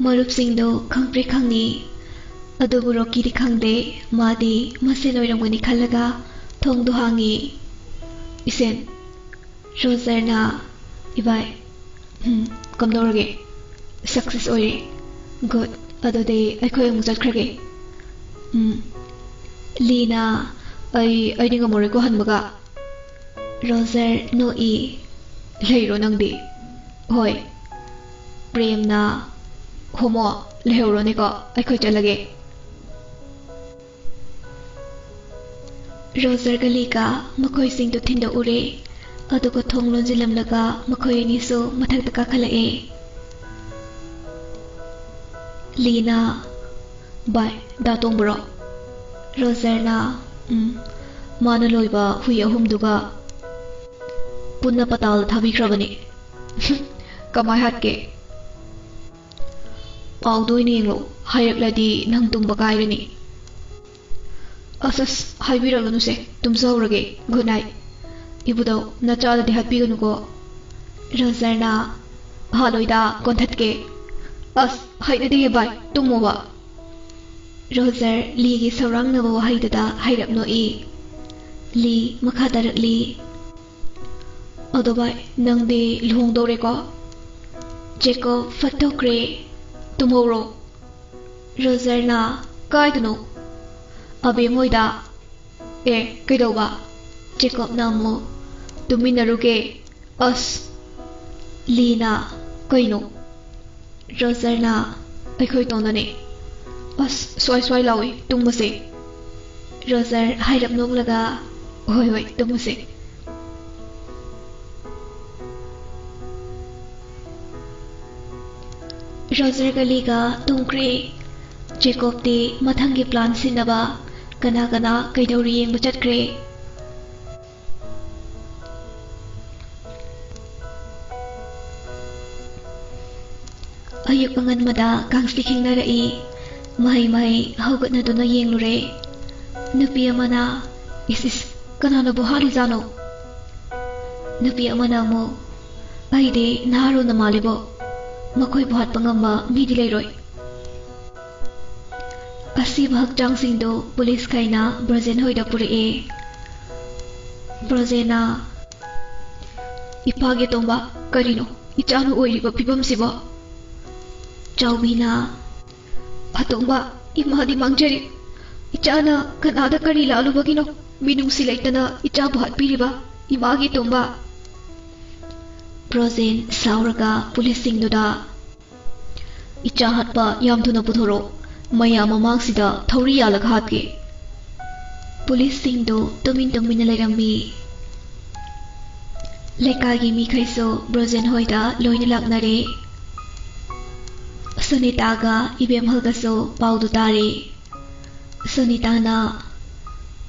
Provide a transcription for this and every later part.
ꯃꯔꯨꯞꯁꯤꯡꯗꯣ ꯈꯪꯄ꯭ꯔꯦꯛ ꯈꯪꯉꯤ ꯑꯗꯨꯕꯨ ꯔꯣꯀꯤꯗꯤ ꯈꯪꯗꯦ ꯃꯥꯗꯤ ꯃꯁꯦꯟ ꯑꯣꯏꯔꯝꯒꯅꯤ ꯈꯜꯂꯒ ꯊꯣꯡꯗꯣ ꯍꯥꯡꯉꯤ ꯏꯁꯦꯟ ꯔꯣꯖꯔꯅ ꯏꯕꯥꯏ ꯀꯝꯗꯧꯔꯒꯦ ꯁꯛꯁꯦꯁ ꯑꯣꯏꯔꯦ ꯒꯨꯗ ꯑꯗꯨꯗꯤ ꯑꯩꯈꯣꯏ ꯑꯃꯨꯛ ꯆꯠꯈ꯭ꯔꯒꯦ ꯂꯤꯅ ꯑꯩꯗꯤ ꯉꯝꯃꯔꯣꯏꯀꯣ ꯍꯟꯕꯒ ꯔꯣꯖꯔ ꯅꯣꯛꯏ ꯂꯩꯔꯣ ꯅꯪꯗꯤ ꯍꯣꯏ ꯄ꯭ꯔꯦꯝꯅ ꯍꯣꯃꯣ ꯂꯩꯍꯧꯔꯣꯅꯦꯀꯣ ꯑꯩꯈꯣꯏ ꯆꯠꯂꯒꯦ ꯔꯣꯖꯔꯒ ꯂꯤꯒ ꯃꯈꯣꯏꯁꯤꯡꯗꯨ ꯊꯤꯟꯗꯣꯛꯎꯔꯦ ꯑꯗꯨꯒ ꯊꯣꯡ ꯂꯣꯟꯁꯤꯜꯂꯝꯂꯒ ꯃꯈꯣꯏ ꯑꯅꯤꯁꯨ ꯃꯊꯛꯇ ꯀꯥꯈꯠꯂꯛꯑꯦ ꯂꯤꯅ ꯕꯥꯏ ꯗꯥ ꯇꯣꯡꯕꯔꯣ ꯔꯣꯖꯔꯅ ꯃꯥꯅ ꯂꯣꯏꯕ ꯍꯨꯏ ꯑꯍꯨꯝꯗꯨꯒ ꯄꯨꯟꯅ ꯄꯇꯥꯜꯗ ꯊꯥꯕꯤꯈ꯭ꯔꯕꯅꯤ ꯀꯃꯥꯏ ꯍꯥꯠꯀꯦ ꯄꯥꯎꯗꯣ ꯑꯣꯏꯅ ꯌꯦꯡꯂꯣ ꯍꯥꯏꯔꯛꯂꯗꯤ ꯅꯪ ꯇꯨꯝꯕ ꯀꯥꯏꯔꯅꯤ ꯑꯁ ꯍꯥꯏꯕꯤꯔꯒꯅꯨꯁꯦ ꯇꯨꯝꯖꯍꯧꯔꯒꯦ ꯒꯨꯗ ꯅꯥꯏꯠ ꯏꯕꯨꯗꯧ ꯅꯆꯥꯗꯗꯤ ꯍꯥꯠꯄꯤꯒꯅꯨꯀꯣ ꯔꯣꯖꯔꯅ ꯍꯥꯠꯂꯣꯏꯗ ꯀꯣꯟꯊꯠꯀꯦ ꯑꯁ ꯍꯩꯅꯗꯦ ꯚꯥꯏ ꯇꯨꯝꯃꯣꯕ ꯔꯣꯖꯔ ꯂꯤꯒꯤ ꯁꯧꯔꯥꯡꯅꯕ ꯋꯥꯍꯩꯗꯨꯗ ꯍꯥꯏꯔꯞ ꯅꯣꯛꯏ ꯂꯤ ꯃꯈꯥ ꯇꯥꯔꯛꯂꯤ ꯑꯗꯣ ꯚꯥꯏ ꯅꯪꯗꯤ ꯂꯨꯍꯣꯡꯗꯧꯔꯦꯀꯣ ꯖꯦꯀꯣꯕ ꯐꯠꯇꯣꯛꯈ꯭ꯔꯦ ꯇꯨꯝꯍꯧꯔꯣ ꯔꯣꯖꯔꯅ ꯀꯥꯏꯗꯅꯣ ꯑꯕꯦꯝ ꯍꯣꯏꯗ ꯀꯩꯗꯧꯕ ꯖꯦꯀꯣꯕꯅ ꯑꯃꯨꯛ ꯇꯨꯝꯃꯤꯟꯅꯔꯨꯒꯦ ꯑꯁ ꯂꯤꯅ ꯀꯩꯅꯣ ꯔꯣꯖꯔꯅ ꯑꯩꯈꯣꯏ ꯇꯣꯟꯗꯅꯦ ꯑꯁ ꯁ꯭ꯋꯥꯏ ꯂꯥꯎꯏ ꯇꯨꯝꯃꯁꯦ ꯔꯣꯖꯔ ꯍꯥꯏꯔꯞ ꯅꯣꯛꯂꯒ ꯍꯣꯏ ꯇꯨꯝꯃꯁꯦ ꯔꯣꯖꯔꯒ ꯂꯤꯒ ꯇꯨꯝꯈ꯭ꯔꯦ ꯖꯦꯀꯣꯕꯇꯤ ꯃꯊꯪꯒꯤ ꯄ꯭ꯂꯥꯟ ꯁꯤꯟꯅꯕ ꯀꯅꯥ ꯀꯩꯗꯧꯔꯤ ꯌꯦꯡꯕ ꯆꯠꯈ꯭ꯔꯦ ꯑꯌꯨꯛ ꯑꯉꯟꯕꯗ ꯀꯥꯡꯁꯤ ꯈꯤꯡꯅꯔꯛꯏ ꯃꯍꯩ ꯍꯧꯒꯠꯅꯗꯨꯅ ꯌꯦꯡꯂꯨꯔꯦ ꯅꯨꯄꯤ ꯑꯃꯅ ꯏꯁ ꯀꯅꯥꯅꯕꯨ ꯍꯥꯠꯂꯤꯖꯥꯠꯅꯣ ꯅꯨꯄꯤ ꯑꯃꯅ ꯑꯃꯨꯛ ꯑꯩꯗꯤ ꯅꯍꯥꯔꯣꯟꯅ ꯃꯥꯜꯂꯤꯕꯣ ꯃꯈꯣꯏꯕꯨ ꯍꯥꯠꯄ ꯉꯝꯕ ꯃꯤꯗꯤ ꯂꯩꯔꯣꯏ ꯑꯁꯤꯕ ꯍꯛꯆꯥꯡꯁꯤꯡꯗꯨ ꯄꯨꯂꯤꯁ ꯈꯩꯅ ꯕ꯭ꯔꯣꯖꯦꯟ ꯍꯣꯏꯗ ꯄꯨꯔꯛꯑꯦ ꯕ꯭ꯔꯣꯖꯦꯟꯅ ꯏꯄꯥꯒꯤ ꯑꯇꯣꯝꯕ ꯀꯔꯤꯅꯣ ꯏꯆꯥꯅ ꯑꯣꯏꯔꯤꯕ ꯐꯤꯕꯝꯁꯤꯕꯣ ꯆꯥꯎꯕꯤꯅ ꯑꯇꯣꯝꯕ ꯏꯃꯥꯗꯤ ꯃꯥꯡꯖꯔꯤ ꯏꯆꯥꯅ ꯀꯅꯥꯗ ꯀꯔꯤ ꯂꯥꯜꯂꯨꯕꯒꯤꯅꯣ ꯃꯤꯅꯨꯡꯁꯤ ꯂꯩꯇꯅ ꯏꯆꯥꯕꯨ ꯍꯥꯠꯄꯤꯔꯤꯕ ꯏꯃꯥꯒꯤ ꯑꯇꯣꯝꯕ ꯕ꯭ꯔꯣꯖꯦꯟ ꯁꯥꯎꯔꯒ ꯄꯨꯂꯤꯁꯁꯤꯡꯗꯨꯗ ꯏꯆꯥ ꯍꯥꯠꯄ ꯌꯥꯝ ꯊꯨꯅ ꯄꯨꯊꯣꯔꯛꯑꯣ ꯃꯌꯥꯝ ꯃꯃꯥꯡꯁꯤꯗ ꯊꯧꯔꯤ ꯌꯥꯜꯂꯒ ꯍꯥꯠꯀꯦ ꯄꯨꯂꯤꯁꯁꯤꯡꯗꯨ ꯇꯨꯃꯤꯟꯅ ꯂꯩꯔꯝꯃꯤ ꯂꯩꯀꯥꯏꯒꯤ ꯃꯤꯈꯩꯁꯨ ꯕ꯭ꯔꯣꯖꯦꯟ ꯍꯣꯏꯗ ꯂꯣꯏꯅ ꯂꯥꯛꯅꯔꯦ ꯁꯨꯅꯤꯇꯥꯒ ꯏꯕꯦꯝꯍꯜꯒꯁꯨ ꯄꯥꯎꯗꯨ ꯇꯥꯔꯦ ꯁꯨꯅꯤꯇꯥꯅ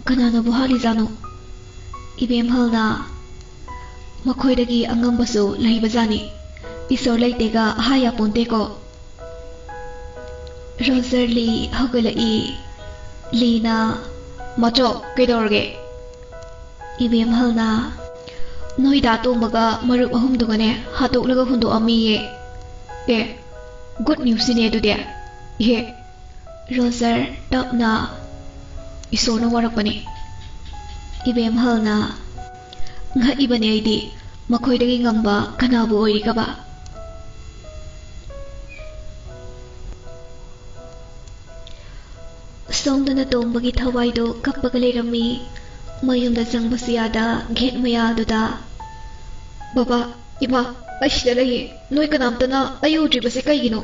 ꯀꯅꯥꯅꯕꯨ ꯍꯥꯠꯂꯤꯖꯥꯠꯅꯣ ꯏꯕꯦꯝꯍꯜꯅ ꯃꯈꯣꯏꯗꯒꯤ ꯑꯉꯝꯕꯁꯨ ꯂꯩꯕꯖꯥꯠꯅꯤ ꯏꯁꯣꯔ ꯂꯩꯇꯦꯒ ꯍꯥꯏ ꯌꯥꯄꯣꯟꯇꯦꯀꯣ ꯔꯣꯖꯔ ꯂꯤ ꯍꯧꯒꯠꯂꯛꯏ ꯂꯤꯅ ꯃꯆꯣ ꯀꯩꯗꯧꯔꯒꯦ ꯏꯕꯦꯝꯍꯜꯅ ꯅꯣꯏ ꯗꯥ ꯇꯣꯝꯕꯒ ꯃꯔꯨꯞ ꯑꯍꯨꯝꯗꯨꯒꯅꯦ ꯍꯥꯠꯇꯣꯛꯂꯒ ꯍꯨꯟꯗꯣꯛꯑꯝꯃꯤꯌꯦ ꯒꯨꯗ ꯅ꯭ꯌꯨꯁꯅꯤꯅꯦ ꯑꯗꯨꯗꯤ ꯔꯣꯖꯔ ꯇꯞꯅ ꯏꯁꯣꯔꯅ ꯋꯥꯔꯛꯄꯅꯤ ꯏꯕꯦꯝꯍꯜꯅ ꯉꯛꯏꯕꯅꯤ ꯑꯩꯗꯤ ꯃꯈꯣꯏꯗꯒꯤ ꯉꯝꯕ ꯀꯅꯥꯕꯨ ꯑꯣꯏꯔꯤꯒꯕ ꯁꯣꯝꯗꯅ ꯇꯣꯝꯕꯒꯤ ꯊꯋꯥꯏꯗꯨ ꯀꯞꯄꯒ ꯂꯩꯔꯝꯃꯤ ꯃꯌꯨꯝꯗ ꯆꯪꯕꯁꯨ ꯌꯥꯗ ꯒꯦꯠ ꯃꯌꯥꯗꯨꯗ ꯕꯕꯥ ꯏꯃꯥ ꯑꯩ ꯁꯤꯗ ꯂꯩꯌꯦ ꯅꯣꯏ ꯀꯅꯥꯝꯇꯅ ꯑꯩ ꯎꯗ꯭ꯔꯤꯕꯁꯦ ꯀꯩꯒꯤꯅꯣ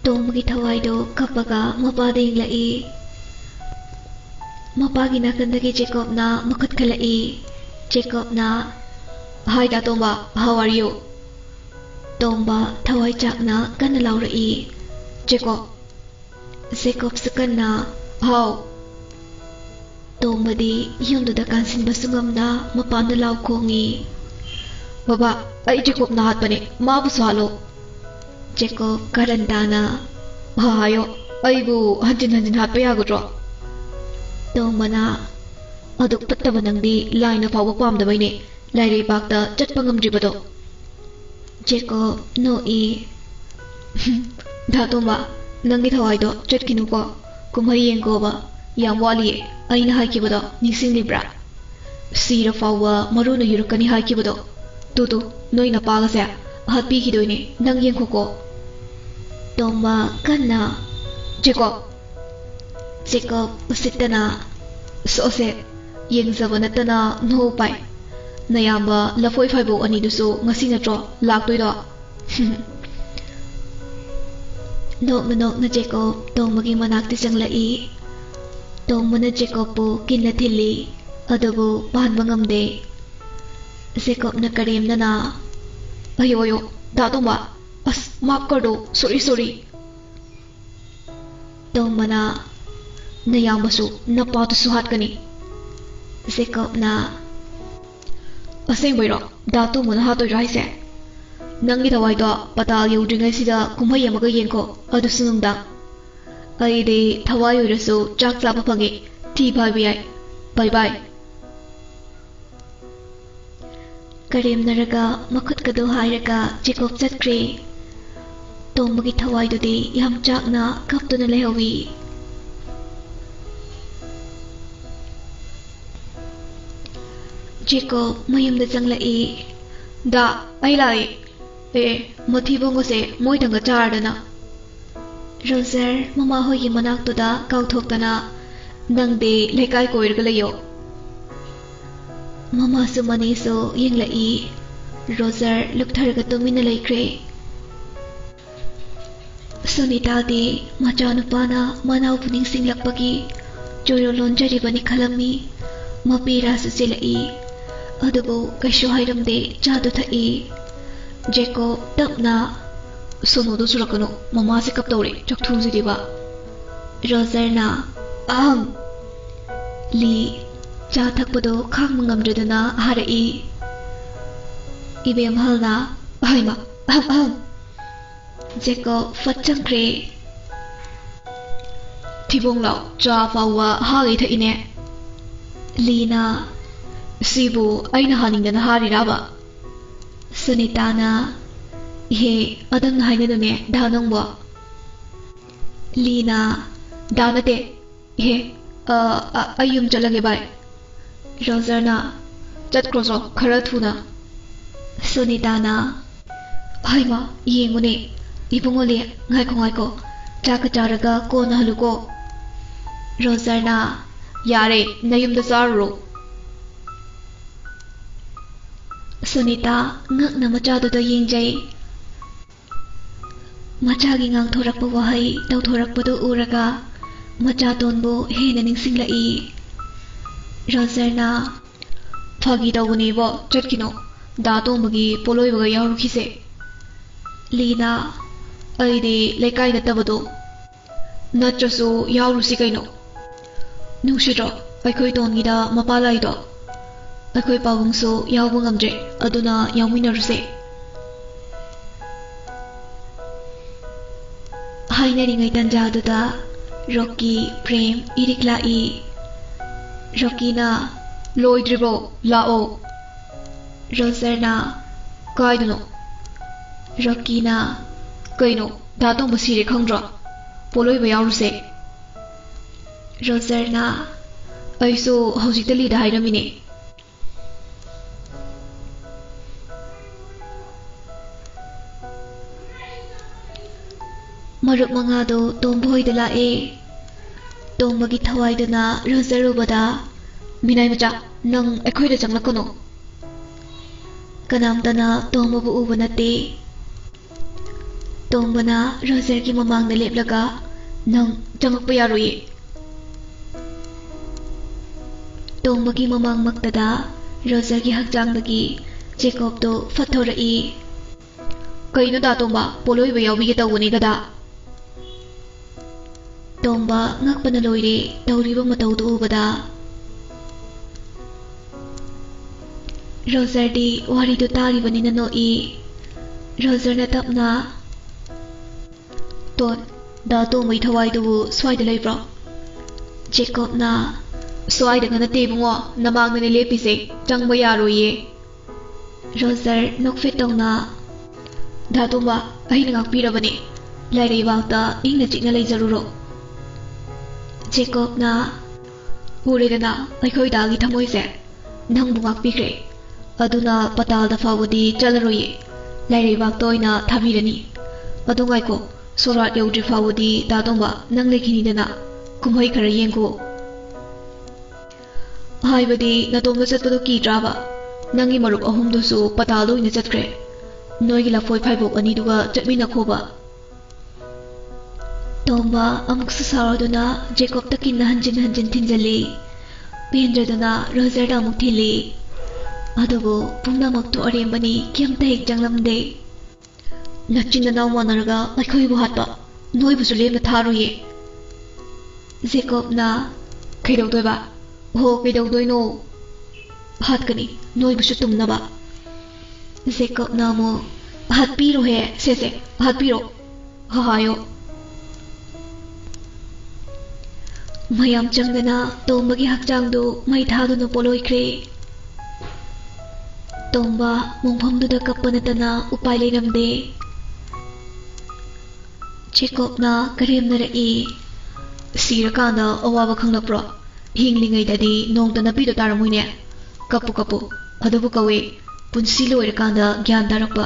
ꯇꯣꯝꯕꯒꯤ ꯊꯋꯥꯏꯗꯨ ꯀꯞꯄꯒ ꯃꯄꯥꯗ ꯌꯦꯡꯂꯛꯏ ꯃꯄꯥꯒꯤ ꯅꯥꯀꯟꯗꯒꯤ ꯖꯦꯀꯣꯕꯅ ꯃꯈꯨꯠ ꯈꯜꯂꯛꯏ ꯖꯦꯀꯣꯕꯅ ꯍꯥꯏ ꯗꯥ ꯇꯣꯝꯕ ꯍꯥꯎ ꯑꯥꯔ ꯌꯨ ꯇꯣꯝꯕ ꯊꯋꯥꯏ ꯆꯥꯛꯅ ꯀꯟꯅ ꯂꯥꯎꯔꯛꯏ ꯖꯦꯀꯣꯕꯁꯨ ꯀꯟꯅ ꯍꯥꯎ ꯇꯣꯝꯕꯗꯤ ꯌꯨꯝꯗꯨꯗ ꯀꯥꯟꯁꯤꯟꯕꯁꯨ ꯉꯝꯅ ꯃꯄꯥꯟꯗ ꯂꯥꯎ ꯈꯣꯡꯉꯤ ꯕꯕꯥ ꯑꯩ ꯖꯦꯀꯣꯕꯅ ꯍꯥꯠꯄꯅꯦ ꯃꯥꯕꯨꯁꯨ ꯍꯥꯠꯂꯣ ꯖꯦꯀꯣꯕ ꯀꯔꯟ ꯇꯥꯅ ꯍꯥꯏꯌꯣ ꯑꯩꯕꯨ ꯍꯟꯖꯤꯟ ꯍꯥꯠꯄ ꯌꯥꯒꯗ꯭ꯔꯣ ꯇꯣꯝꯕꯅ ꯑꯗꯨꯛ ꯐꯠꯇꯕ ꯅꯪꯗꯤ ꯂꯥꯏꯅ ꯐꯥꯎꯕ ꯄꯥꯝꯗꯕꯩꯅꯦ ꯂꯥꯏꯔꯩꯕꯥꯛꯇ ꯆꯠꯄ ꯉꯝꯗ꯭ꯔꯤꯕꯗꯣ ꯖꯦꯀꯣꯕ ꯅꯣꯛꯏ ꯗꯥꯇꯣꯝꯕ ꯅꯪꯒꯤ ꯊꯋꯥꯏꯗꯣ ꯆꯠꯈꯤꯅꯨꯀꯣ ꯀꯨꯝꯍꯩ ꯌꯦꯡꯒꯣꯕ ꯌꯥꯝ ꯋꯥꯠꯂꯤꯌꯦ ꯑꯩꯅ ꯍꯥꯏꯈꯤꯕꯗꯣ ꯅꯤꯡꯁꯤꯡꯂꯤꯕ꯭ꯔꯥ ꯁꯤꯔ ꯐꯥꯎꯕ ꯃꯔꯨꯅ ꯌꯨꯔꯛꯀꯅꯤ ꯍꯥꯏꯈꯤꯕꯗꯣ ꯇꯨ ꯅꯣꯏ ꯅꯄꯥꯒꯁꯦ ꯍꯥꯠꯄꯤꯈꯤꯗꯣꯏꯅꯦ ꯅꯪ ꯌꯦꯡꯈꯣꯀꯣ ꯇꯣꯝꯕ ꯀꯟꯅ ꯖꯦꯀꯣꯕ ꯎꯁꯤꯠꯇꯅ ꯁꯣꯁꯦ ꯌꯦꯡꯖꯕ ꯅꯠꯇꯅ ꯅꯣ ꯎꯄꯥꯏ ꯅꯌꯥꯝꯕ ꯂꯐꯣꯏ ꯐꯥꯏꯕꯣꯛ ꯑꯅꯤꯗꯨꯁꯨ ꯉꯁꯤ ꯅꯠꯇ꯭ꯔꯣ ꯂꯥꯛꯇꯣꯏꯗꯣ ꯅꯣꯛꯅ ꯅꯣꯛꯅ ꯖꯦꯀꯣꯕ ꯇꯣꯝꯕꯒꯤ ꯃꯅꯥꯛꯇ ꯆꯪꯂꯛꯏ ꯇꯣꯝꯕꯅ ꯖꯦꯀꯣꯕꯄꯨ ꯀꯤꯟꯅ ꯊꯤꯜꯂꯤ ꯑꯗꯨꯕꯨ ꯄꯥꯟꯕ ꯉꯝꯗꯦ ꯖꯦꯀꯣꯕꯅ ꯀꯔꯦꯝꯅꯅ ꯑꯌꯣ ꯗꯥꯇꯣꯝꯕ ꯑꯁ माफ कर दो सॉरी तोमना नयामसु नपातुसु हाटकनी जेकबना असेंबैरो दातो मन हातोय राइसे नंगी दवाइदो पताल यौद्रिङै सिदा कुमहै अमगा येंखो अदुसु नुंदा अइदे थवाइ ओइरसु चाक चाबा फंगे थी फाइबा याय बाय बाय करेमनरगा मखुतकदो हायरगा जेकब चटख्रे तोमबगी थवाइदुदी याम चाकना कपतुना लेहवी जेकब मयुमदा चंगलाई दा आई ए मथिबोंगसे मोइदंगा चारदना रोजर ममा होगी मनाक्तुदा काउथोक्तना नंगदे लेकाय कोइरगा लयो ममा सु मनेसु येंगलाई रोजर लुकथरगा तुमिना लेख्रे सुनीतादी मचानुपाना मनाउबु निंगसिंगलक्पगी चोरो लोंजरिबनी खलमी मपीरासु चिलाई अदुबु कैसु हाइरमदे चादु थई जेको तपना सोनोदो सुरकनो ममा से कब तौरे चकथुजिदिबा रोजरना अहम ली चा थकपदो खांग मंगमद्रदना हारई इबेम हलना हाइमा अहम जेको फचंख्रे थिबोंलाव चा फावा हागै थइने लीना सिबु अइना हानिंगना हारिराबा सुनीताना हे अदंग हाइनदुने दानंबो लीना दानते हे अयुम चलगे बाय रोजरना चटक्रोसो खरा थुना सुनीताना Haima येंगुने इबुंगोले ngaiko chaka charaga kona haluko रोजरना यारे नयुमदा चारो Sunita ngakna machadada yengjai machagi ngangthorakpa wahai tawthorakpadu uraga machatonbu hena ningsinglai रोजरना फगी तौबनेबो चटकिनो दातोंबगी पोलोइबगा यारुखिसे लीना अइदे लेकाय नतबदो नत्रसु यारुसि कैनो नुसिरो अखोय तोंगीदा मपालाइदो अखोय पावंगसु यावबो ngamdre aduna yawminaruse हाइनरिङै तन्जादुदा रॉकी प्रेम इरिक्लाई रॉकीना लोइद्रिबो लाओ रोजरना कायदनो रॉकीना कैनो दातों बसीरे खंग्रो पोलोइबा यारुसे रोजरना ऐसो हौजिकता लीदा हाइरमिने मरुप मंगादो तोंबोइदा लाए तोंबगी थवाइदना रोजरुबदा मिनाय मचा नंग अखोइदा चंगलकनो कनामतना तोंबबु उबा नते तोंबना रोजर की ममांगदा लेपलगा नंग चंगकपा यारोये तोंबगी ममांग मक्तदा रोजर की हकचांगदगी जेकॉबदो फथोरई कइनो दा तोंबा पोलोइबा यावबिगे तौबनी ददा तोंबा ngakpana loire tawriba matawdu ubada Roger दी वारी दो तारी बनी न नोई रोजर न तपना तो दातो मई थवाई दो स्वाइद लेब्रो जेकब ना स्वाइद गन तेबुंगो नमांग ने लेपिसे चंगबा यारोये रोजर नोकफे तौना दातो बा अहिना ngakpirabane ꯂꯥꯏꯔꯩꯕꯥꯛꯇ ꯏꯪꯅ ꯆꯤꯛꯅ ꯂꯩꯖꯔꯨꯔꯣ ꯖꯦꯀꯣꯕꯅ ꯎꯔꯦꯗꯅ ꯑꯩꯈꯣꯏ ꯗꯥꯒꯤ ꯊꯃꯣꯏꯁꯦ ꯅꯪꯕꯨ ꯉꯥꯛꯄꯤꯈ꯭ꯔꯦ ꯑꯗꯨꯅ ꯄꯇꯥꯜꯗ ꯐꯥꯎꯕꯗꯤ ꯆꯠꯂꯔꯣꯏꯌꯦ ꯂꯥꯏꯔꯩꯕꯥꯛꯇ ꯑꯣꯏꯅ ꯊꯥꯕꯤꯔꯅꯤ ꯑꯗꯨ ꯉꯥꯏꯈꯣ ꯁꯣꯔꯥꯠ ꯌꯧꯗ꯭ꯔꯤ ꯐꯥꯎꯕꯗꯤ ꯗꯥꯇꯣꯝꯕ ꯅꯪ ꯂꯩꯈꯤꯅꯤꯗꯅ ꯀꯨꯝꯍꯩ ꯈꯔ ꯌꯦꯡꯈꯣ ꯍꯥꯏꯕꯗꯤ ꯅꯇꯣꯝꯗ ꯆꯠꯄꯗꯣ ꯀꯤꯗ꯭ꯔꯥꯕ ꯅꯪꯒꯤ ꯃꯔꯨꯞ ꯑꯍꯨꯝꯗꯨꯁꯨ ꯄꯇꯥꯜꯗ ꯑꯣꯏꯅ ꯆꯠꯈ꯭ꯔꯦ ꯅꯣꯏꯒꯤ ꯂꯐꯣꯏ ꯐꯥꯏꯕꯣꯛ ꯑꯅꯤꯗꯨꯒ ꯆꯠꯃꯤꯟꯅꯈꯣꯕ ꯇꯣꯝꯕ ꯑꯃꯨꯛꯁꯨ ꯁꯥꯎꯔꯗꯨꯅ ꯖꯦꯀꯣꯕꯇ ꯀꯤꯟꯅ ꯍꯟꯖꯤꯟ ꯍꯟꯖꯤꯟ ꯊꯤꯟꯖꯜꯂꯤ ꯄꯦꯟꯗ꯭ꯔꯗꯨꯅ ꯔꯣꯖꯔꯗ ꯑꯃꯨꯛ ꯊꯤꯜꯂꯤ ꯑꯗꯨꯕꯨ ꯄꯨꯝꯅꯃꯛꯇꯨ ꯑꯔꯦꯝꯕꯅꯤ ꯀꯩꯝꯇ ꯍꯦꯛ ꯆꯪꯂꯝꯗꯦ ꯅꯆꯤꯟ ꯅꯅꯥꯎ ꯃꯥꯟꯅꯔꯒ ꯑꯩꯈꯣꯏꯕꯨ ꯍꯥꯠꯄ ꯅꯣꯏꯕꯨꯁꯨ ꯂꯦꯝꯅ ꯊꯥꯔꯣꯏꯌꯦ ꯖꯦꯀꯣꯕꯅ ꯀꯩꯗꯧꯗꯣꯏꯕ ꯍꯣ ꯀꯩꯗꯧꯗꯣꯏꯅꯣ ꯍꯥꯠꯀꯅꯤ ꯅꯣꯏꯕꯨꯁꯨ ꯇꯨꯝꯅꯕ ꯖꯦꯀꯣꯕꯅ ꯑꯃꯨꯛ ꯍꯥꯠꯄꯤꯔꯣꯍꯦ ꯁꯦꯁꯦ ꯍꯥꯠꯄꯤꯔꯣ ꯍꯥꯏꯌꯣ ꯃꯌꯥꯝ ꯆꯪꯗꯅ ꯇꯣꯝꯕꯒꯤ ꯍꯛꯆꯥꯡꯗꯨ ꯃꯩ ꯊꯥꯗꯨꯅ ꯄꯣꯂꯣꯏꯈ꯭ꯔꯦ ꯇꯣꯝꯕ ꯃꯣꯡꯐꯝꯗꯨꯗ ꯀꯞꯄ ꯅꯠꯇꯅ ꯎꯄꯥꯏ ꯂꯩꯔꯝꯗꯦ ꯖꯦꯀꯣꯕꯅ ꯀꯔꯦꯝꯅꯔꯛꯏ ꯁꯤꯔꯀꯥꯟꯗ ꯑꯋꯥꯕ ꯈꯪꯂꯛꯄ꯭ꯔꯣ ꯍꯤꯡꯂꯤꯉꯩꯗꯗꯤ ꯅꯣꯡꯇ ꯅꯄꯤꯗꯣ ꯇꯥꯔꯝꯃꯣꯏꯅꯦ ꯀꯞꯄꯨ ꯀꯞꯄꯨ ꯑꯗꯨꯕꯨ ꯀꯧꯋꯦ ꯄꯨꯟꯁꯤ ꯂꯣꯏꯔꯀꯥꯟꯗ ꯒ꯭ꯌꯥꯟ ꯇꯥꯔꯛꯄ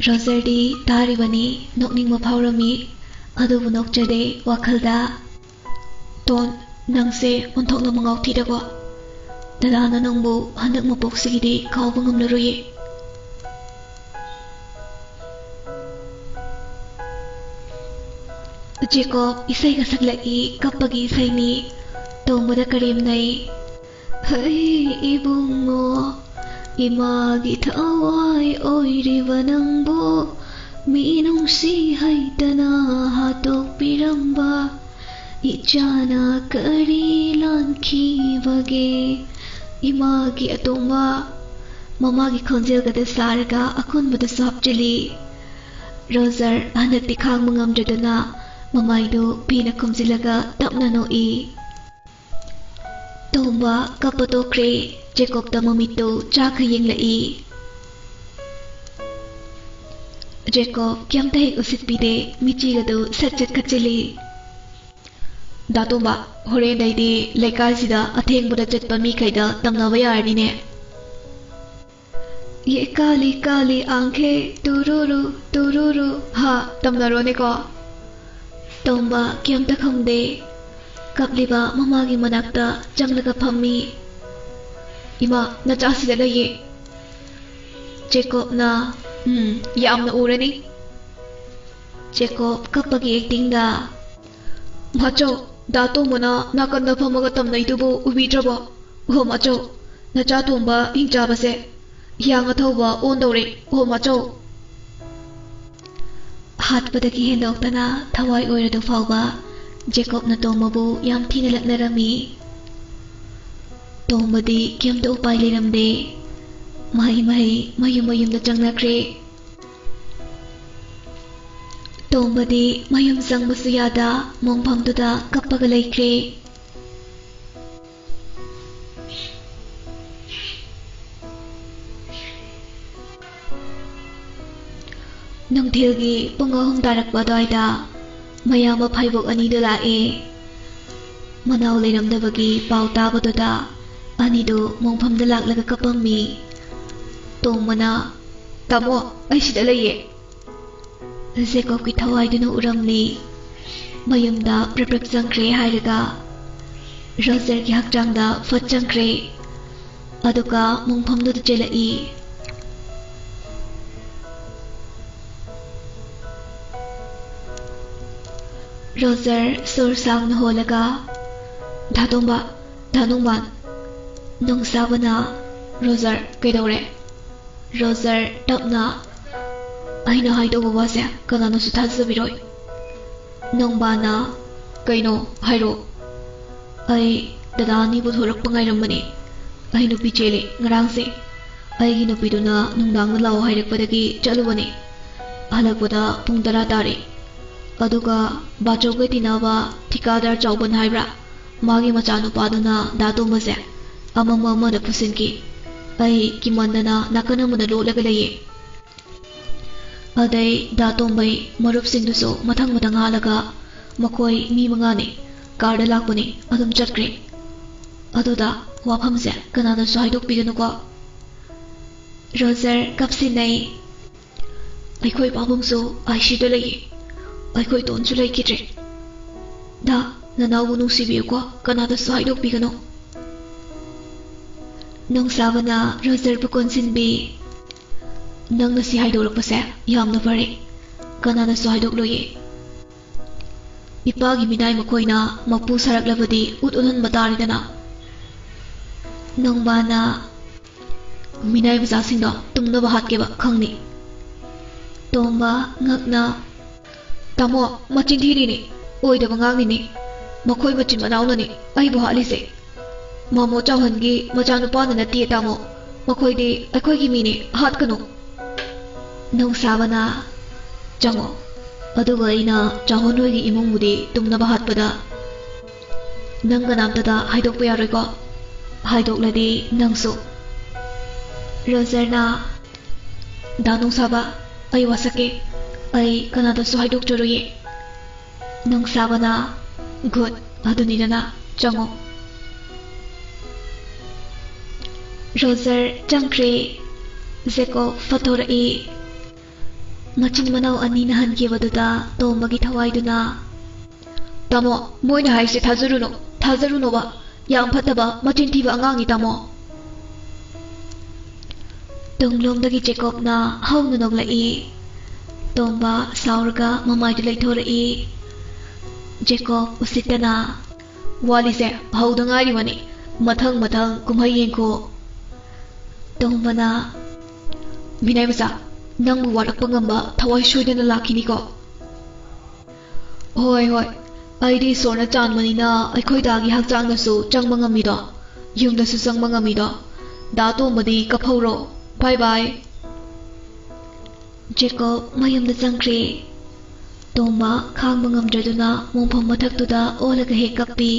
ꯔꯣꯖꯔꯗꯤ ꯇꯥꯔꯤꯕꯅꯤ ꯅꯣꯛꯅꯤꯡꯕ ꯐꯥꯎꯔꯝꯃꯤ ꯑꯗꯨꯕꯨ ꯅꯣꯛꯆꯗꯦ ꯋꯥꯈꯜꯗ ꯇꯣꯟ ꯅꯪꯁꯦ ꯑꯣꯟꯊꯣꯛꯅ ꯃꯉꯥꯎ ꯊꯤꯗꯀꯣ ꯗꯗꯥꯅ ꯅꯪꯕꯨ ꯍꯟꯗꯛ ꯃꯄꯣꯛꯁꯤꯒꯤꯗꯤ ꯀꯥꯎꯕ ꯉꯝꯂꯔꯣꯏꯌꯦ ꯖꯦꯀꯣꯕ ꯏꯁꯩꯒ ꯁꯛꯂꯛꯏ ꯀꯞꯄꯒꯤ ꯏꯁꯩꯅꯤ ꯇꯣꯝꯕꯗ ꯀꯔꯦꯝꯅꯩ ꯍꯩ ꯏꯕꯨꯡꯉꯣ ꯏꯃꯥꯒꯤ ꯊꯋꯥꯏ ꯑꯣꯏꯔꯤꯕ ꯅꯪꯕꯨ ꯃꯤꯅꯨꯡꯁꯤ ꯍꯩꯇꯅ ꯍꯥꯠꯇꯣꯛꯄꯤꯔꯝꯕ ꯏꯆꯥꯅ ꯀꯔꯤ ꯂꯥꯟꯈꯤꯕꯒꯦ ꯏꯃꯥꯒꯤ ꯑꯇꯣꯝꯕ ꯃꯃꯥꯒꯤ ꯈꯣꯟꯖꯦꯜꯒꯗ ꯁꯥꯔꯒ ꯑꯀꯣꯟꯕꯗꯁꯨ ꯍꯥꯞꯆꯤꯜꯂꯤ ꯔꯣꯖꯔ ꯍꯟꯗꯛꯇꯤ ꯈꯥꯡꯕ ꯉꯝꯗ꯭ꯔꯗꯨꯅ ꯃꯃꯥꯏꯗꯨ ꯐꯤꯅ ꯈꯨꯝꯖꯤꯜꯂꯒ ꯇꯞꯅ ꯅꯣꯛꯏ ꯇꯣꯝꯕ ꯀꯞꯄ ꯇꯣꯛꯈ꯭ꯔꯦ ꯖꯦꯀꯣꯕꯇ ꯃꯃꯤꯠꯇꯨ ꯆꯥꯛꯈ ꯌꯦꯡꯂꯛꯏ ꯖꯦꯀꯣꯕ ꯀꯩꯝꯇ ꯍꯦꯛ ꯎꯁꯤꯠꯄꯤꯗꯦ ꯃꯤꯆꯤꯒꯗꯨ ꯁꯠ ꯁꯠ ꯈꯠꯆꯤꯜꯂꯤ ꯗꯥꯇꯣꯝꯕ ꯍꯣꯔꯦꯟꯗꯩꯗꯤ ꯂꯩꯀꯥꯏꯁꯤꯗ ꯑꯊꯦꯡꯕꯗ ꯆꯠꯄ ꯃꯤꯈꯩꯗ ꯇꯝꯅꯕ ꯌꯥꯔꯅꯤꯅꯦ ꯌꯦ ꯀꯥꯂꯤ ꯀꯥꯂꯤ ꯑꯥꯡꯈꯦ ꯇꯨꯔꯨꯔꯨ ꯇꯨꯔꯨꯔꯨ ꯍꯥ ꯇꯝꯅꯔꯣꯅꯦꯀꯣ ꯇꯣꯝꯕ ꯀꯩꯝꯇ ꯈꯪꯗꯦ ꯀꯞꯂꯤꯕ ꯃꯃꯥꯒꯤ ꯃꯅꯥꯛꯇ ꯆꯪꯂꯒ ꯐꯝꯃꯤ ꯏꯃꯥ ꯅꯆꯥꯁꯤꯗ ꯂꯩꯌꯦ ꯖꯦꯀꯣꯕꯅ ꯌꯥꯝꯅ ꯎꯔꯅꯤ ꯖꯦꯀꯣꯕ ꯀꯞꯄꯒꯤ ꯑꯦꯛꯇꯤꯡꯗ ꯃꯆꯧ ꯗꯥꯇꯣꯝꯕꯅ ꯅꯥꯀꯟꯗ ꯐꯝꯃꯒ ꯇꯝꯅꯩꯗꯨꯕꯨ ꯎꯕꯤꯗ꯭ꯔꯕꯣ ꯑꯣ ꯃꯆꯧ ꯅꯆꯥ ꯇꯣꯝꯕ ꯍꯤꯡꯆꯥꯕꯁꯦ ꯍꯤꯌꯥꯡ ꯑꯊꯧꯕ ꯑꯣꯟꯗꯧꯔꯦ ꯑꯣ ꯃꯆꯧ ꯍꯥꯠꯄꯗꯒꯤ ꯍꯦꯟꯗꯣꯛꯇꯅ ꯊꯋꯥꯏ ꯑꯣꯏꯔꯗꯨ ꯐꯥꯎꯕ ꯖꯦꯀꯣꯕꯅ ꯇꯣꯝꯕꯕꯨ ꯌꯥꯝ ꯊꯤꯅ ꯂꯛꯅꯔꯝꯃꯤ ꯇꯣꯝꯕꯗꯤ ꯀꯩꯝꯇ ꯎꯄꯥꯏ ꯂꯩꯔꯝꯗꯦ ꯃꯍꯩ ꯃꯌꯨꯝ ꯃꯌꯨꯝꯗ ꯆꯪꯅꯈ꯭ꯔꯦ ꯇꯣꯝꯕꯗꯤ ꯃꯌꯨꯝ ꯆꯪꯕꯁꯨ ꯌꯥꯗ ꯃꯣꯡꯐꯝꯗꯨꯗ ꯀꯞꯄꯒ ꯂꯩꯈ꯭ꯔꯦ ꯅꯨꯡꯊꯤꯜꯒꯤ ꯄꯨꯡ 3 ꯇꯥꯔꯛꯄ ꯑꯗꯨꯋꯥꯏꯗ ꯃꯌꯥꯝꯕ ꯐꯥꯏꯕꯣꯛ ꯑꯅꯤꯗꯨ ꯂꯥꯛꯑꯦ ꯃꯅꯥꯎ ꯂꯩꯔꯝꯗꯕꯒꯤ ꯄꯥꯎ ꯇꯥꯕꯗꯨꯗ ꯑꯅꯤꯗꯨ ꯃꯣꯡꯐꯝꯗ ꯂꯥꯛꯂꯒ ꯀꯞꯄꯝꯃꯤ ꯇꯣꯝꯕꯅ ꯇꯥꯃꯣ ꯑꯩ ꯁꯤꯗ ꯂꯩꯌꯦ ꯖꯦꯀꯣꯕꯀꯤ ꯊꯋꯥꯏꯗꯨꯅ ꯎꯔꯝꯂꯤ ꯃꯌꯨꯝꯗ ꯄ꯭ꯔꯞ ꯆꯪꯈ꯭ꯔꯦ ꯍꯥꯏꯔꯒ ꯔꯣꯖꯔꯒꯤ ꯍꯛꯆꯥꯡꯗ ꯐꯠ ꯆꯪꯈ꯭ꯔꯦ ꯑꯗꯨꯒ ꯃꯣꯡꯐꯝꯗꯨꯗ ꯆꯦꯜꯂꯛꯏ ꯔꯣꯖꯔ ꯁꯣꯔ ꯁꯥꯡꯅ ꯍꯣꯜꯂꯒ ꯗꯥꯇꯣꯝꯕ ꯗꯥꯅꯣꯡꯃꯥꯟ ꯅꯨꯡꯁꯥꯕꯅ ꯔꯣꯖꯔ ꯀꯩꯗꯧꯔꯦ ꯔꯣꯖꯔ ꯇꯞꯅ ꯑꯩꯅ ꯍꯥꯏꯗꯧꯕ ꯋꯥꯁꯦ ꯀꯅꯥꯅꯁꯨ ꯊꯥꯖꯕꯤꯔꯣꯏ ꯅꯣꯡꯕꯥꯅ ꯀꯩꯅꯣ ꯍꯥꯏꯔꯣ ꯑꯩ ꯗꯗꯥ ꯑꯅꯤ ꯄꯨꯊꯣꯔꯛꯄ ꯉꯥꯏꯔꯝꯕꯅꯤ ꯑꯩ ꯅꯨꯄꯤ ꯆꯦꯜꯂꯤ ꯉꯔꯥꯡꯁꯦ ꯑꯩꯒꯤ ꯅꯨꯄꯤꯗꯨꯅ ꯅꯨꯡꯗꯥꯡꯗ ꯂꯥꯛꯑꯣ ꯍꯥꯏꯔꯛꯄꯗꯒꯤ ꯆꯠꯂꯨꯕꯅꯤ ꯍꯜꯂꯛꯄꯗ ꯄꯨꯡ 10 ꯇꯥꯔꯦ ꯑꯗꯨꯒ ꯕꯥꯆꯧꯒ ꯇꯤꯟꯅꯕ ꯊꯤꯀꯥꯗꯥꯔ ꯆꯥꯎꯕꯟ ꯍꯥꯏꯕ꯭ꯔꯥ ꯃꯥꯒꯤ ꯃꯆꯥꯅꯨꯄꯥꯗꯨꯅ ꯗꯥꯇꯣꯝꯕꯁꯦ ꯑꯃꯝꯕ ꯑꯃꯗ ꯄꯨꯁꯤꯟꯈꯤ ꯑꯩ ꯀꯤꯃꯟꯗꯅ ꯅꯥꯀꯟ ꯑꯃꯗ ꯂꯣꯠꯂꯒ ꯂꯩꯌꯦ ꯑꯗꯩ ꯗꯥ ꯇꯣꯝꯕꯩ ꯃꯔꯨꯞꯁꯤꯡꯗꯨꯁꯨ ꯃꯊꯪ ꯃꯊꯪ ꯍꯥꯜꯂꯒ ꯃꯈꯣꯏ ꯃꯤ 5ꯅꯤ ꯀꯥꯔꯗ ꯂꯥꯛꯄꯅꯤ ꯑꯗꯨꯝ ꯆꯠꯈ꯭ꯔꯦ ꯑꯗꯨꯗ ꯋꯥꯐꯝꯁꯦ ꯀꯅꯥꯅꯁꯨ ꯍꯥꯏꯗꯣꯛꯄꯤꯒꯅꯨꯀꯣ ꯔꯣꯖꯔ ꯀꯞꯁꯤꯟꯅꯩ ꯑꯩꯈꯣꯏ ꯄꯥꯕꯨꯡꯁꯨ ICUꯗ ꯂꯩꯌꯦ ꯑꯩꯈꯣꯏ ꯇꯣꯟꯁꯨ ꯂꯩꯈꯤꯗ꯭ꯔꯦ ꯗꯥ ꯅꯅꯥꯎꯕꯨ ꯅꯨꯡꯁꯤꯕꯤꯌꯨꯀꯣ ꯀꯅꯥꯗꯁꯨ ꯍꯥꯏꯗꯣꯛꯄꯤꯒꯅꯨ ꯅꯣꯡꯁꯥꯕꯅ ꯔꯣꯖꯔꯕꯨ ꯀꯣꯟꯁꯤꯟꯕꯤ ꯅꯪꯅ ꯁꯤ ꯍꯥꯏꯗꯣꯔꯛꯄꯁꯦ ꯌꯥꯝꯅ ꯐꯔꯦ ꯀꯅꯥꯅꯁꯨ ꯍꯥꯏꯗꯣꯛꯂꯣꯏꯌꯦ ꯏꯄꯥꯒꯤ ꯃꯤꯅꯥꯏ ꯃꯈꯣꯏꯅ ꯃꯄꯨ ꯁꯥꯔꯛꯂꯕꯗꯤ ꯎꯠꯍꯟꯕ ꯇꯥꯔꯦꯗꯅ ꯅꯣꯡꯕꯥꯅ ꯃꯤꯅꯥꯏ ꯃꯆꯥꯁꯤꯡꯗꯣ ꯇꯨꯝꯅꯕ ꯍꯥꯠꯀꯦꯕ ꯈꯪꯅꯤ ꯇꯣꯝꯕ ꯉꯛꯅ ꯇꯥꯃꯣ ꯃꯆꯤꯟ ꯊꯤꯔꯤꯅꯤ ꯑꯣꯏꯗꯕ ꯉꯥꯡꯂꯤꯅꯤ ꯃꯈꯣꯏ ꯃꯆꯤꯟ ꯃꯅꯥꯎꯅꯅꯤ ꯑꯩꯕꯨ ꯍꯥꯠꯂꯤꯁꯦ ꯃꯥꯃꯣ ꯆꯥꯎꯍꯟꯒꯤ ꯃꯆꯥꯅꯨꯄꯥꯅ ꯅꯠꯇꯦ ꯇꯥꯃꯣ ꯃꯈꯣꯏꯗꯤ ꯑꯩꯈꯣꯏꯒꯤ ꯃꯤꯅꯤ ꯍꯥꯠꯀꯅꯨ ꯅꯣꯡꯁꯥꯕꯅ ꯆꯪꯉꯣ ꯑꯗꯨꯒ ꯑꯩꯅ ꯆꯥꯎꯍꯟ ꯍꯣꯏꯒꯤ ꯏꯃꯨꯡꯕꯨꯗꯤ ꯇꯨꯝꯅꯕ ꯍꯥꯠꯄꯗ ꯅꯪ ꯀꯅꯥꯝꯇꯗ ꯍꯥꯏꯗꯣꯛꯄ ꯌꯥꯔꯣꯏꯀꯣ ꯍꯥꯏꯗꯣꯛꯂꯗꯤ ꯅꯪꯁꯨ ꯔꯣꯖꯔꯅ ꯗꯥ ꯅꯣꯡꯁꯥꯕ ꯑꯩ ꯋꯥꯁꯛꯀꯦ ꯑꯩ ꯀꯅꯥꯗꯁꯨ ꯍꯥꯏꯗꯣꯛꯆꯔꯣꯏꯌꯦ ꯅꯣꯡꯁꯥꯕꯅ ꯒꯨꯗ ꯑꯗꯨꯅꯤꯗꯅ ꯆꯪꯉꯣ ꯔꯣꯖꯔ ꯆꯪꯈ꯭ꯔꯦ ꯖꯦꯀꯣꯕ ꯐꯠꯊꯣꯔꯛꯏ ꯃꯆꯤꯟ ꯃꯅꯥꯎ ꯑꯅꯤꯅ ꯍꯟꯈꯤꯕꯗꯨꯗ ꯇꯣꯝꯕꯒꯤ ꯊꯋꯥꯏꯗꯨꯅ ꯇꯥꯃꯣ ꯃꯣꯏꯅ ꯍꯥꯏꯁꯦ ꯊꯥꯖꯔꯨꯅꯣꯕ ꯌꯥꯝ ꯐꯠꯇꯕ ꯃꯆꯤꯟ ꯊꯤꯕ ꯑꯉꯥꯡꯅꯤ ꯇꯥꯃꯣ ꯇꯨꯡꯂꯣꯝꯗꯒꯤ ꯖꯦꯀꯣꯕꯅ ꯍꯧꯅ ꯅꯣꯛꯂꯛꯏ ꯇꯣꯝꯕ ꯁꯥꯎꯔꯒ ꯃꯃꯥꯏꯗꯨ ꯂꯩꯊꯣꯔꯛꯏ ꯖꯦꯀꯣꯕ ꯎꯁꯤꯠꯇꯅ ꯋꯥꯔꯤꯁꯦ ꯍꯧꯗ ꯉꯥꯏꯔꯤꯕꯅꯤ ꯃꯊꯪ ꯀꯨꯝꯍꯩ ꯌꯦꯡꯈꯣ ꯇꯣꯝꯕꯅ ꯃꯤꯅꯥꯏ ꯃꯆꯥ ꯅꯪꯕꯨ ꯋꯥꯔꯛꯄ ꯉꯝꯕ ꯊꯋꯥꯏ ꯁꯣꯏꯗꯅ ꯂꯥꯛꯈꯤꯅꯤꯀꯣ ꯍꯣꯏ ꯑꯩꯗꯤ ꯏꯁꯣꯔꯅ ꯆꯥꯟꯕꯅꯤꯅ ꯑꯩꯈꯣꯏ ꯗꯥꯒꯤ ꯍꯛꯆꯥꯡꯗꯁꯨ ꯆꯪꯕ ꯉꯝꯃꯤꯗꯣ ꯌꯨꯝꯗꯁꯨ ꯆꯪꯕ ꯉꯝꯃꯤꯗꯣ ꯗꯥ ꯇꯣꯝꯕꯗꯤ ꯀꯞꯍꯧꯔꯣ ꯕꯥꯏ ꯕꯥꯏ ꯖꯦꯀꯣꯕ ꯃꯌꯨꯝꯗ ꯆꯪꯈ꯭ꯔꯦ ꯇꯣꯝꯕ ꯈꯥꯡꯕ ꯉꯝꯗ꯭ꯔꯗꯨꯅ ꯃꯣꯡꯐꯝ ꯃꯊꯛꯇꯨꯗ ꯑꯣꯜꯂꯒ ꯍꯦꯛ ꯀꯞꯄꯤ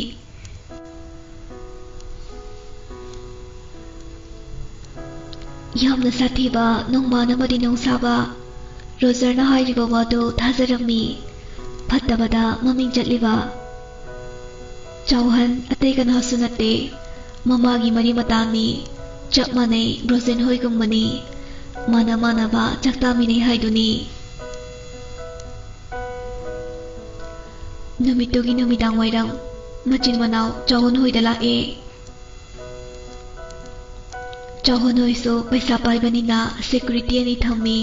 ꯌꯥꯝꯅ ꯁꯥꯊꯤꯕ ꯅꯣꯡꯕꯥꯟ ꯑꯃꯗꯤ ꯅꯣꯡꯁꯥꯕ ꯔꯣꯖꯔꯅ ꯍꯥꯏꯔꯤꯕ ꯋꯥꯗꯨ ꯊꯥꯖꯔꯝꯃꯤ ꯐꯠꯇꯕꯗ ꯃꯃꯤꯡ ꯆꯠꯂꯤꯕ ꯆꯥꯎꯍꯟ ꯑꯇꯩ ꯀꯅꯥꯁꯨ ꯅꯠꯇꯦ ꯃꯃꯥꯒꯤ ꯃꯔꯤ ꯃꯇꯥꯅꯤ ꯆꯞ ꯃꯥꯟꯅꯩ ꯕ꯭ꯔꯣꯖꯦꯟ ꯍꯣꯏꯒꯨꯝꯕꯅꯤ ꯃꯥꯟꯅꯕ ꯆꯥꯛꯇꯥꯃꯤꯟꯅꯩ ꯍꯥꯏꯗꯨꯅꯤ ꯅꯨꯃꯤꯠꯇꯨꯒꯤ ꯅꯨꯃꯤꯗꯥꯡ ꯋꯥꯏꯔꯝ ꯃꯆꯤꯟ ꯃꯅꯥꯎ ꯆꯥꯎꯍꯟ ꯍꯣꯏꯗ ꯂꯥꯛꯑꯦ ꯆꯥꯎꯍꯟ ꯍꯣꯏꯁꯨ ꯄꯩꯁꯥ ꯄꯥꯏꯕꯅꯤꯅ ꯁꯦꯀ꯭ꯌꯨꯔꯤꯇꯤ ꯑꯅꯤ ꯊꯝꯃꯤ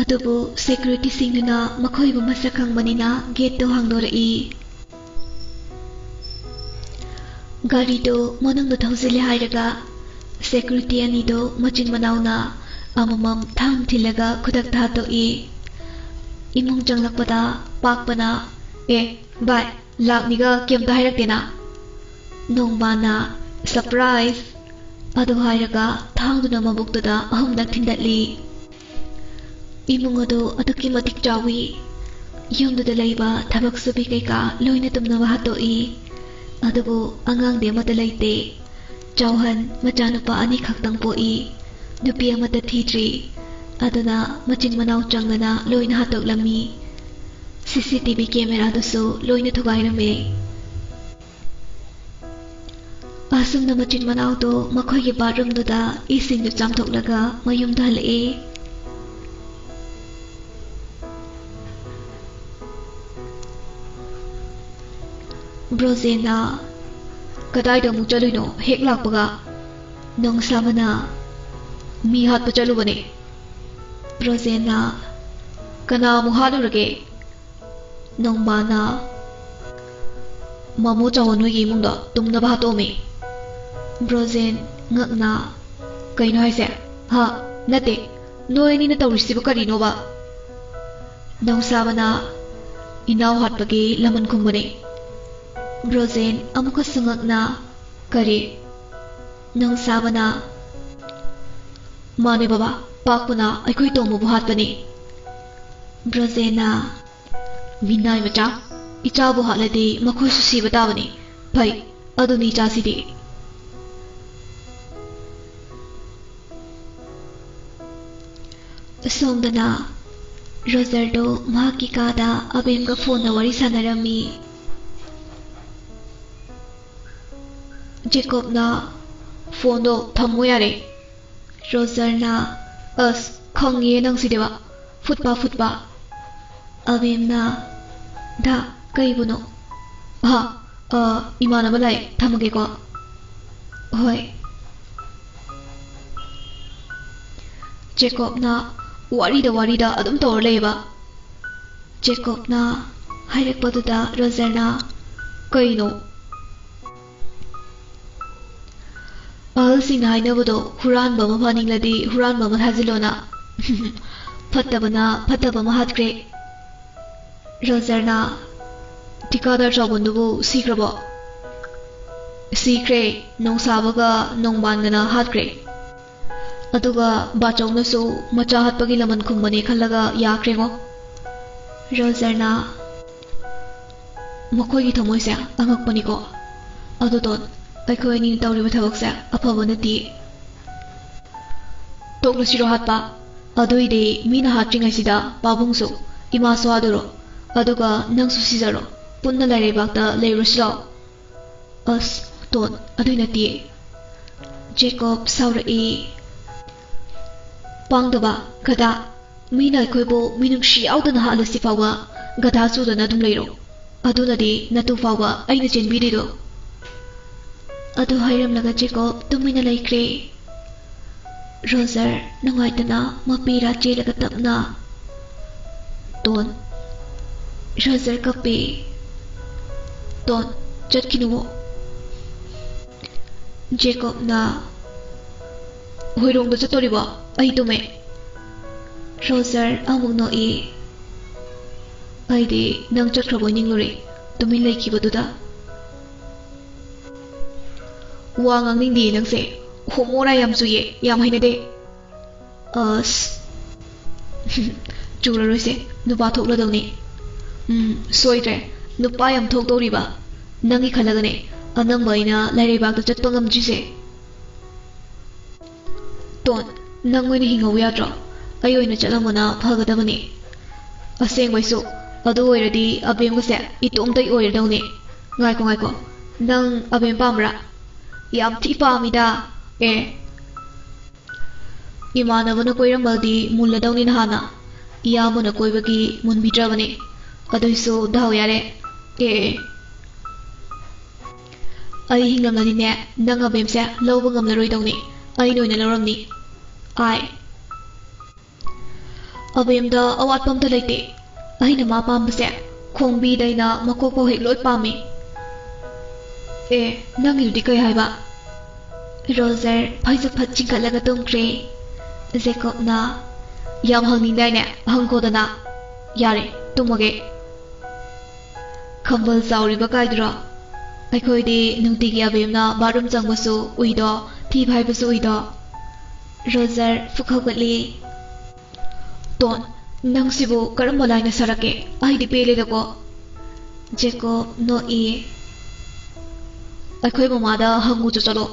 ꯑꯗꯨꯕꯨ ꯁꯦꯀ꯭ꯌꯨꯔꯤꯇꯤꯁꯤꯡꯗꯨꯅ ꯃꯈꯣꯏꯕꯨ ꯃꯁꯛ ꯈꯪꯕꯅꯤꯅ ꯒꯦꯠꯇꯨ ꯍꯥꯡꯗꯣꯔꯛꯏ ꯒꯥꯔꯤꯗꯨ ꯃꯅꯨꯡꯗ ꯊꯧꯖꯤꯜꯂꯦ ꯍꯥꯏꯔꯒ ꯁꯦꯀ꯭ꯌꯨꯔꯤꯇꯤ ꯑꯅꯤꯗꯨ ꯃꯆꯤꯟ ꯃꯅꯥꯎꯅ ꯑꯃꯃꯝ ꯊꯥꯡ ꯊꯤꯜꯂꯒ ꯈꯨꯗꯛꯇ ꯍꯥꯠꯇꯣꯛꯏ इमुंग चंगलकपदा पाकपना ए बाय लाकनिगा केमता हायरक्तेना नोंबाना सरप्राइज अदु हायरगा थांगदुना मबुक्तदा अहमदक थिंदतली इमुंग अदु अदुक्की मतिक चावी युमदुदा लैबा थबक सुबि कैका लोइना तुमनबा हातोई अदुबु अंगांगदे अमता लैते चौहन मचानुपा अनि खक्तंग पोई नुपी अमता थीद्री अदुना मचिन मनाव चंगना लोइना हातोकलमी सीसीटीवी कैमरा दुसु लोइना थुगाइरमे असुमना मचिन मनाव तो मखोयगी बाथरूम दुदा इसिंग चामथोकलगा मयुम दहलए ब्रोजेना कदाइदा मु चलुनो हेक लाकपगा नोंसाबना मी हात चलुबने ब्रोजेना कना मु हालुरगे नोंबाना मामू चावनोगी इमुंगदा तुमना बातोमे ब्रोजेन ngakna kaino haise ha nate noini na tawrisibu karinoba nongsabana inaw hatpagi laman khumune ब्रोजेन अमुक संगकना करे नोंसाबना माने बाबा पाकपना अखोई तोमु हातपने ब्रोजेना मिनाय मचा इचाबु हालदि मखोइसु सिबा ताबने भई अदुनि इचासिदि ꯁꯣꯝꯗꯅ ꯔꯣꯖꯔꯗꯣ ꯃꯍꯥꯛꯀꯤ ꯀꯥꯗ ꯑꯕꯦꯝꯒ ꯐꯣꯟꯗ ꯋꯥꯔꯤ ꯁꯥꯟꯅꯔꯝꯃꯤ꯫ ꯖꯦꯀꯣꯕꯅ ꯐꯣꯟꯗꯣ ꯊꯝꯃꯣ ꯌꯥꯔꯦ꯫ ꯔꯣꯖꯔꯅ ꯑꯁ ꯈꯪꯉꯤꯌꯦ ꯅꯪꯁꯤꯗꯤꯕ ꯐꯨꯠꯄ꯫ ꯑꯕꯦꯝꯅ ꯗꯥ ꯀꯩꯕꯨꯅꯣ? ꯏꯃꯥꯟꯅꯕ ꯂꯥꯛꯑꯦ ꯊꯝꯃꯒꯦꯀꯣ꯫ ꯍꯣꯏ꯫ ꯖꯦꯀꯣꯕꯅ ꯋꯥꯔꯤꯗ ꯑꯗꯨꯝ ꯇꯧꯔ ꯂꯩꯌꯦꯕ꯫ ꯖꯦꯀꯣꯕꯅ ꯍꯥꯏꯔꯛꯄꯗꯨꯗ ꯔꯣꯖꯔꯅ ꯀꯩꯅꯣ? ꯑꯍꯜꯁꯤꯡꯅ ꯍꯥꯏꯅꯕꯗꯣ ꯍꯨꯔꯥꯟꯕ ꯑꯃ ꯐꯥꯅꯤꯡꯂꯗꯤ ꯍꯨꯔꯥꯟꯕ ꯑꯃ ꯊꯥꯖꯤꯜꯂꯣꯅ꯫ ꯐꯠꯇꯕꯅ ꯐꯠꯇꯕ ꯑꯃ ꯍꯥꯠꯈ꯭ꯔꯦ꯫ ꯔꯣꯖꯔꯅ ꯊꯤꯀꯥꯗꯥꯔ ꯆꯥꯎꯕꯟꯗꯨꯕꯨ ꯁꯤꯈ꯭ꯔꯕꯣ? ꯁꯤꯈ꯭ꯔꯦ, ꯅꯣꯡꯁꯥꯕꯒ ꯅꯣꯡꯕꯥꯟꯒꯅ ꯍꯥꯠꯈ꯭ꯔꯦ꯫ ꯑꯗꯨꯒ ꯕꯥꯆꯧꯅꯁꯨ ꯃꯆꯥ ꯍꯥꯠꯄꯒꯤ ꯂꯃꯟ ꯈꯨꯝꯕꯅꯦ ꯈꯜꯂꯒ ꯌꯥꯈ꯭ꯔꯦꯉꯣ꯫ ꯔꯣꯖꯔꯅ ꯃꯈꯣꯏꯒꯤ ꯊꯃꯣꯏꯁꯦ ꯑꯉꯛꯄꯅꯤꯀꯣ꯫ ꯑꯗꯨꯗꯣ ꯑꯩꯈꯣꯏ ꯑꯅꯤꯅ ꯇꯧꯔꯤꯕ ꯊꯕꯛꯁꯦ ꯑꯐꯕ ꯅꯠꯇꯤꯌꯦ꯫ ꯇꯣꯛꯂꯁꯤꯔꯣ ꯍꯥꯠꯄ? ꯑꯗꯨꯏꯗꯤ ꯃꯤꯅ ꯍꯥꯠꯇ꯭ꯔꯤꯉꯩꯁꯤꯗ ꯄꯥꯕꯨꯡꯁꯨ ꯏꯃꯥꯁꯨ ꯍꯥꯠꯂꯨꯔꯣ, ꯑꯗꯨꯒ ꯅꯪꯁꯨ ꯁꯤꯖꯔꯣ, ꯄꯨꯟꯅ ꯂꯩꯔꯩꯕꯥꯛꯇ ꯂꯩꯔꯨꯔꯁꯤ ꯂꯥꯎ꯫ ꯑꯁ ꯇꯣꯟ, ꯑꯗꯨꯏ ꯅꯠꯇꯤꯌꯦ꯫ ꯖꯦꯀꯣꯕ ꯁꯥꯎꯔꯛꯏ꯫ ꯄꯥꯡꯗꯕ ꯒꯙꯥ, ꯃꯤꯅ ꯑꯩꯈꯣꯏꯕꯨ ꯃꯤꯅꯨꯡꯁꯤ ꯌꯥꯎꯗꯅ ꯍꯥꯠꯂꯁꯤ ꯐꯥꯎꯕ ꯒꯙꯥ ꯆꯨꯗꯅ ꯑꯗꯨꯝ ꯂꯩꯔꯣ, ꯑꯗꯨꯅꯗꯤ ꯅꯇꯨ ꯐꯥꯎꯕ ꯑꯩꯅ ꯆꯦꯟꯕꯤꯔꯤꯗꯣ꯫ ꯑꯗꯨ ꯍꯥꯏꯔꯝꯂꯒ ꯖꯦꯀꯣꯕ ꯇꯨꯃꯤꯟꯅ ꯂꯩꯈ꯭ꯔꯦ꯫ ꯔꯣꯖꯔ ꯅꯨꯡꯉꯥꯏꯇꯅ ꯃꯄꯤꯔꯥ ꯆꯦꯜꯂꯒ ꯇꯞꯅ ꯇꯣꯟ꯫ ꯔꯣꯖꯔ ꯀꯞꯄꯤ꯫ ꯇꯣꯟ, ꯆꯠꯈꯤꯅꯨꯋꯣ꯫ ꯖꯦꯀꯣꯕꯅ ꯍꯣꯏꯔꯣꯡꯗ ꯆꯠꯇꯣꯔꯤꯕꯣ? ꯑꯩ ꯇꯨꯝꯃꯦ꯫ ꯔꯣꯖꯔ ꯑꯃꯨꯛ ꯅꯣꯛꯏ꯫ ꯑꯩꯗꯤ ꯅꯪ ꯆꯠꯈ꯭ꯔꯕꯣꯏ ꯅꯤꯡꯂꯨꯔꯦ ꯇꯨꯃꯤꯟ ꯂꯩꯈꯤꯕꯗꯨꯗ꯫ ꯋꯥ ꯉꯥꯡꯅꯤꯡꯗꯤꯌꯦ ꯅꯪꯁꯦ, ꯍꯣꯃꯣꯔꯥ ꯌꯥꯝ ꯆꯨꯏꯌꯦ, ꯌꯥꯝ ꯍꯩꯅꯗꯦ꯫ ꯑꯁ ꯆꯨꯔꯔꯣꯏꯁꯦ, ꯅꯨꯄꯥ ꯊꯣꯛꯂꯗꯧꯅꯤ꯫ ꯁꯣꯏꯗ꯭ꯔꯦ, ꯅꯨꯄꯥ ꯌꯥꯝ ꯊꯣꯛꯇꯧꯔꯤꯕ ꯅꯪꯒꯤ ꯈꯜꯂꯒꯅꯦ ꯑꯅꯪꯕ ꯑꯩꯅ ꯂꯩꯔꯩꯕꯥꯛꯇ ꯆꯠꯄ ꯉꯝꯗ꯭ꯔꯤꯁꯦ꯫ ꯇꯣꯟ, ꯅꯪ ꯑꯣꯏꯅ ꯍꯤꯡꯍꯧ ꯌꯥꯗ꯭ꯔꯣ? ꯑꯩ ꯑꯣꯏꯅ ꯆꯠꯂꯝꯕꯅ ꯐꯒꯗꯕꯅꯤ꯫ ꯑꯁꯦꯡꯕꯩꯁꯨ ꯑꯗꯨ ꯑꯣꯏꯔꯗꯤ ꯑꯕꯦꯝꯒꯁꯦ ꯏꯇꯣꯝꯇꯩ ꯑꯣꯏꯔꯗꯧꯅꯤ꯫ ꯉꯥꯏꯈꯣ, ꯅꯪ ꯑꯕꯦꯝ ꯄꯥꯝꯕ꯭ꯔꯥ? ꯌꯥꯝ ꯊꯤ ꯄꯥꯝꯃꯤꯗ꯫ ꯏꯃꯥꯟꯅꯕꯅ ꯀꯣꯏꯔꯝꯃꯗꯤ ꯃꯨꯜꯂꯗꯧꯅꯤ ꯅꯍꯥꯟꯅ, ꯏꯌꯥꯝꯕꯅ ꯀꯣꯏꯕꯒꯤ ꯃꯨꯟꯕꯤꯗ꯭ꯔꯕꯅꯤ, ꯑꯗꯨꯏꯁꯨ ꯗꯥꯎ ꯌꯥꯔꯦ꯫ ꯑꯩ ꯍꯤꯡꯂꯝꯂꯗꯤꯅꯦ ꯅꯪ ꯑꯕꯦꯝꯁꯦ ꯂꯧꯕ ꯉꯝꯂꯔꯣꯏꯗꯧꯅꯤ, ꯑꯩꯅ ꯑꯣꯏꯅ ꯂꯧꯔꯝꯅꯤ꯫ ꯑꯕꯦꯝꯗ ꯑꯋꯥꯠꯄ ꯑꯝꯇ ꯂꯩꯇꯦ, ꯑꯩꯅ ꯃꯥ ꯄꯥꯝꯕꯁꯦ ꯈꯣꯡꯕꯤꯗꯩꯅ ꯃꯀꯣꯛꯐꯥꯎ ꯍꯦꯛ ꯂꯣꯏ ꯄꯥꯝꯃꯤ꯫ ꯅꯪꯒꯤꯗꯨꯗꯤ ꯀꯩ ꯍꯥꯏꯕ? ꯔꯣꯖꯔ ꯐꯩꯖꯨꯞ ꯆꯤꯡꯈꯠꯂꯒ ꯇꯨꯝꯈ꯭ꯔꯦ꯫ ꯖꯦꯀꯣꯕꯅ ꯌꯥꯝ ꯍꯪꯅꯤꯡꯗꯥꯏꯅꯦ, ꯍꯪꯈꯣꯗꯅ꯫ ꯌꯥꯔꯦ, ꯇꯨꯝꯃꯒꯦ꯫ ꯈꯝꯕꯜ ꯆꯥꯎꯔꯤꯕ ꯀꯥꯏꯗꯨꯔꯣ? ꯑꯩꯈꯣꯏꯗꯤ ꯅꯨꯡꯇꯤꯒꯤ ꯑꯕꯦꯝꯅ ꯕꯥꯠꯔꯨꯝ ꯆꯪꯕꯁꯨ ꯎꯏꯗꯣ, ꯊꯤ ꯐꯥꯏꯕꯁꯨ ꯎꯏꯗꯣ꯫ ꯔꯣꯖꯔ ꯐꯨꯛ ꯍꯧꯒꯠꯂꯤ꯫ ꯇꯣꯟ, ꯅꯪꯁꯤꯕꯨ ꯀꯔꯝꯕ ꯂꯥꯏꯅ ꯁꯥꯔꯛꯀꯦ? ꯑꯩꯗꯤ ꯄꯦꯜꯂꯦꯗꯀꯣ꯫ ꯖꯦꯀꯣꯕ ꯅꯣꯛꯏ꯫ ꯑꯩꯈꯣꯏ ꯃꯃꯥꯗ ꯍꯪꯉꯨ ꯆꯠꯂꯣ,